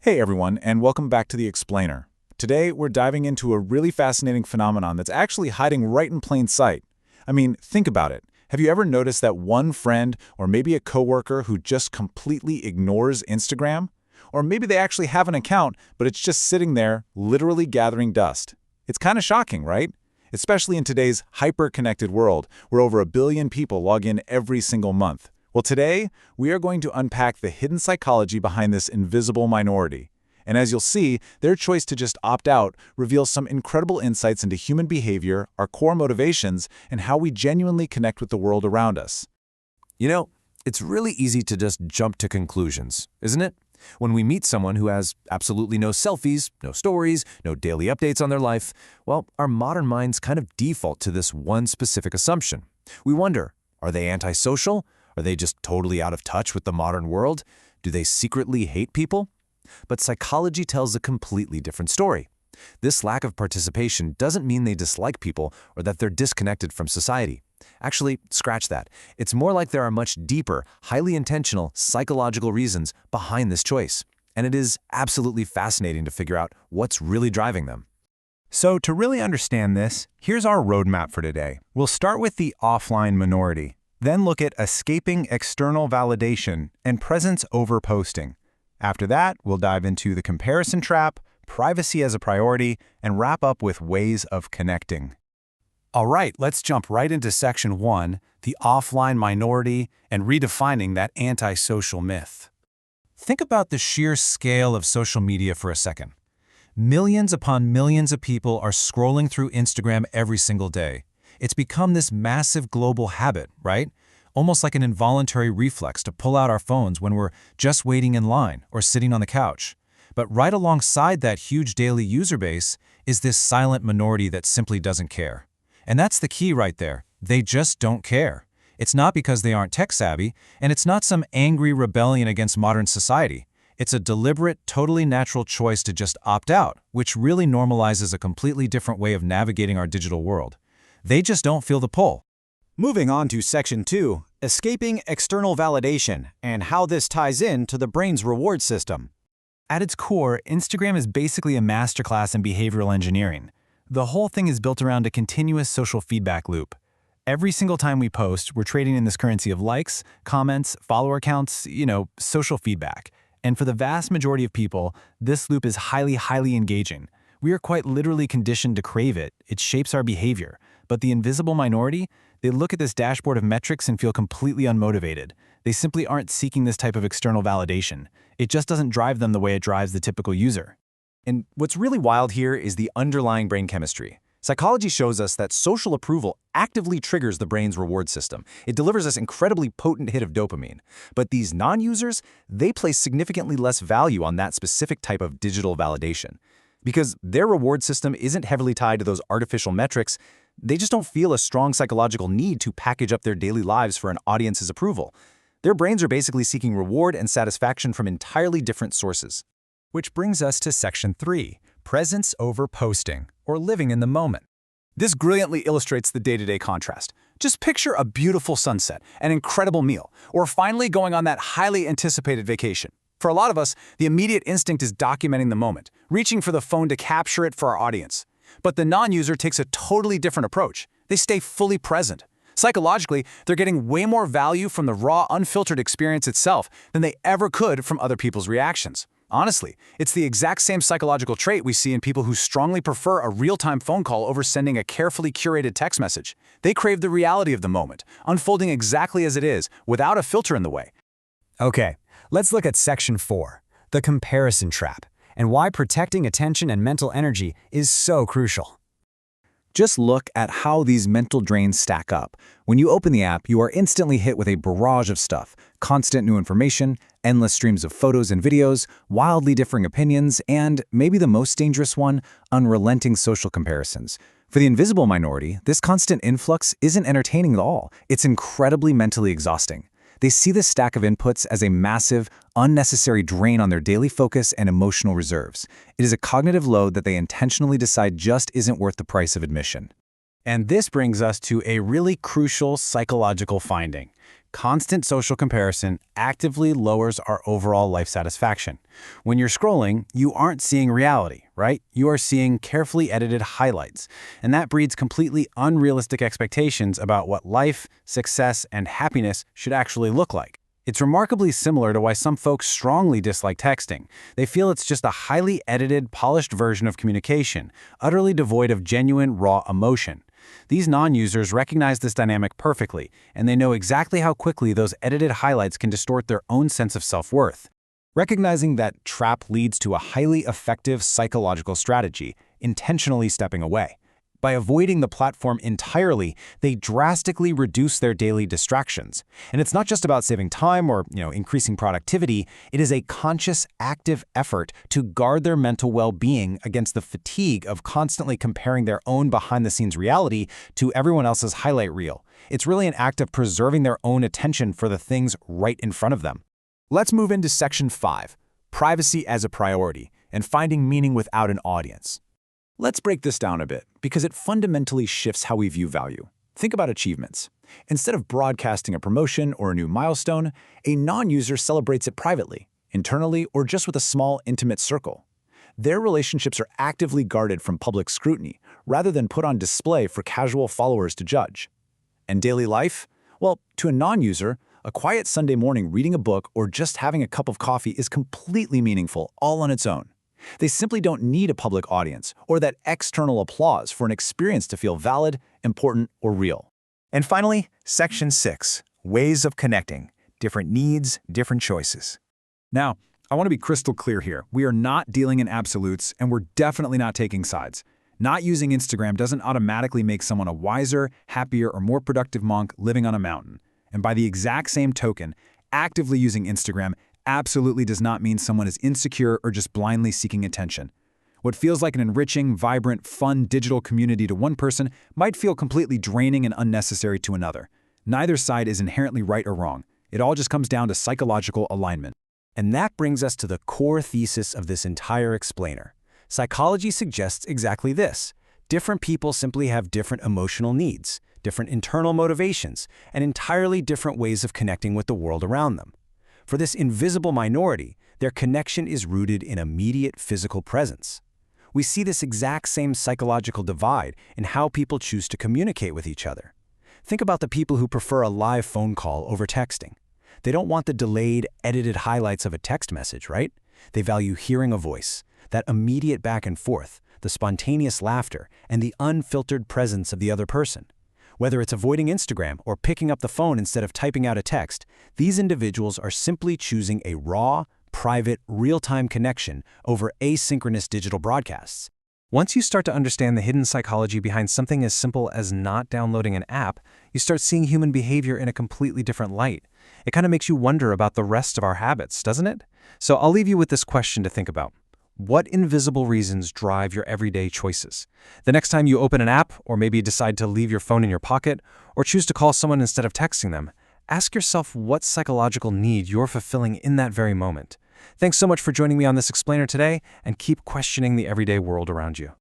Hey everyone, and welcome back to The Explainer. Today, we're diving into a really fascinating phenomenon that's actually hiding right in plain sight. I mean, think about it. Have you ever noticed that one friend or maybe a coworker who just completely ignores Instagram? Or maybe they actually have an account, but it's just sitting there, literally gathering dust. It's kind of shocking, right? Especially in today's hyper-connected world, where over 1 billion people log in every single month. Well, today, we are going to unpack the hidden psychology behind this invisible minority. And as you'll see, their choice to just opt out reveals some incredible insights into human behavior, our core motivations, and how we genuinely connect with the world around us. You know, it's really easy to just jump to conclusions, isn't it? When we meet someone who has absolutely no selfies, no stories, no daily updates on their life, well, our modern minds kind of default to this one specific assumption. We wonder, are they antisocial? Are they just totally out of touch with the modern world? Do they secretly hate people? But psychology tells a completely different story. This lack of participation doesn't mean they dislike people or that they're disconnected from society. Actually, scratch that. It's more like there are much deeper, highly intentional psychological reasons behind this choice. And it is absolutely fascinating to figure out what's really driving them. So to really understand this, here's our roadmap for today. We'll start with the offline minority, then look at escaping external validation and presence over posting. After that, we'll dive into the comparison trap, privacy as a priority, and wrap up with ways of connecting. All right, let's jump right into Section 1, the offline minority and redefining that antisocial myth. Think about the sheer scale of social media for a second. Millions upon millions of people are scrolling through Instagram every single day. It's become this massive global habit, right? Almost like an involuntary reflex to pull out our phones when we're just waiting in line or sitting on the couch. But right alongside that huge daily user base is this silent minority that simply doesn't care. And that's the key right there. They just don't care. It's not because they aren't tech-savvy, and it's not some angry rebellion against modern society. It's a deliberate, totally natural choice to just opt out, which really normalizes a completely different way of navigating our digital world. They just don't feel the pull. Moving on to Section 2, escaping external validation and how this ties in to the brain's reward system. At its core, Instagram is basically a masterclass in behavioral engineering. The whole thing is built around a continuous social feedback loop. Every single time we post, we're trading in this currency of likes, comments, follower counts, social feedback. And for the vast majority of people, this loop is highly engaging. We are quite literally conditioned to crave it. It shapes our behavior. But the invisible minority, they look at this dashboard of metrics and feel completely unmotivated. They simply aren't seeking this type of external validation. It just doesn't drive them the way it drives the typical user. And what's really wild here is the underlying brain chemistry. Psychology shows us that social approval actively triggers the brain's reward system. It delivers this incredibly potent hit of dopamine. But these non-users, they place significantly less value on that specific type of digital validation. Because their reward system isn't heavily tied to those artificial metrics, they just don't feel a strong psychological need to package up their daily lives for an audience's approval. Their brains are basically seeking reward and satisfaction from entirely different sources. Which brings us to Section 3, presence over posting, or living in the moment. This brilliantly illustrates the day-to-day contrast. Just picture a beautiful sunset, an incredible meal, or finally going on that highly anticipated vacation. For a lot of us, the immediate instinct is documenting the moment, reaching for the phone to capture it for our audience. But the non-user takes a totally different approach. They stay fully present. Psychologically, they're getting way more value from the raw, unfiltered experience itself than they ever could from other people's reactions. Honestly, it's the exact same psychological trait we see in people who strongly prefer a real-time phone call over sending a carefully curated text message. They crave the reality of the moment, unfolding exactly as it is, without a filter in the way. Okay, let's look at Section 4, the comparison trap, and why protecting attention and mental energy is so crucial. Just look at how these mental drains stack up. When you open the app, you are instantly hit with a barrage of stuff, constant new information, endless streams of photos and videos, wildly differing opinions, and, maybe the most dangerous one, unrelenting social comparisons. For the invisible minority, this constant influx isn't entertaining at all. It's incredibly mentally exhausting. They see this stack of inputs as a massive, unnecessary drain on their daily focus and emotional reserves. It is a cognitive load that they intentionally decide just isn't worth the price of admission. And this brings us to a really crucial psychological finding. Constant social comparison actively lowers our overall life satisfaction. When you're scrolling, you aren't seeing reality, right? You are seeing carefully edited highlights, and that breeds completely unrealistic expectations about what life, success, and happiness should actually look like. It's remarkably similar to why some folks strongly dislike texting. They feel it's just a highly edited, polished version of communication, utterly devoid of genuine, raw emotion. These non-users recognize this dynamic perfectly, and they know exactly how quickly those edited highlights can distort their own sense of self-worth. Recognizing that trap leads to a highly effective psychological strategy, intentionally stepping away. By avoiding the platform entirely, they drastically reduce their daily distractions. And it's not just about saving time or, increasing productivity. It is a conscious, active effort to guard their mental well-being against the fatigue of constantly comparing their own behind-the-scenes reality to everyone else's highlight reel. It's really an act of preserving their own attention for the things right in front of them. Let's move into Section 5, Privacy as a Priority, and Finding Meaning Without an Audience. Let's break this down a bit, because it fundamentally shifts how we view value. Think about achievements. Instead of broadcasting a promotion or a new milestone, a non-user celebrates it privately, internally, or just with a small, intimate circle. Their relationships are actively guarded from public scrutiny, rather than put on display for casual followers to judge. And daily life? Well, to a non-user, a quiet Sunday morning reading a book or just having a cup of coffee is completely meaningful all on its own. They simply don't need a public audience or that external applause for an experience to feel valid, important, or real. And finally, Section 6, Ways of Connecting. Different needs, different choices. Now, I want to be crystal clear here. We are not dealing in absolutes, and we're definitely not taking sides. Not using Instagram doesn't automatically make someone a wiser, happier, or more productive monk living on a mountain. And by the exact same token, actively using Instagram absolutely does not mean someone is insecure or just blindly seeking attention. What feels like an enriching, vibrant, fun digital community to one person might feel completely draining and unnecessary to another. Neither side is inherently right or wrong. It all just comes down to psychological alignment. And that brings us to the core thesis of this entire explainer. Psychology suggests exactly this. Different people simply have different emotional needs, different internal motivations, and entirely different ways of connecting with the world around them. For this invisible minority, their connection is rooted in immediate physical presence. We see this exact same psychological divide in how people choose to communicate with each other. Think about the people who prefer a live phone call over texting. They don't want the delayed, edited highlights of a text message, right? They value hearing a voice, that immediate back and forth, the spontaneous laughter, and the unfiltered presence of the other person. Whether it's avoiding Instagram or picking up the phone instead of typing out a text, these individuals are simply choosing a raw, private, real-time connection over asynchronous digital broadcasts. Once you start to understand the hidden psychology behind something as simple as not downloading an app, you start seeing human behavior in a completely different light. It kind of makes you wonder about the rest of our habits, doesn't it? So I'll leave you with this question to think about. What invisible reasons drive your everyday choices? The next time you open an app, or maybe decide to leave your phone in your pocket, or choose to call someone instead of texting them, ask yourself what psychological need you're fulfilling in that very moment. Thanks so much for joining me on this explainer today, and keep questioning the everyday world around you.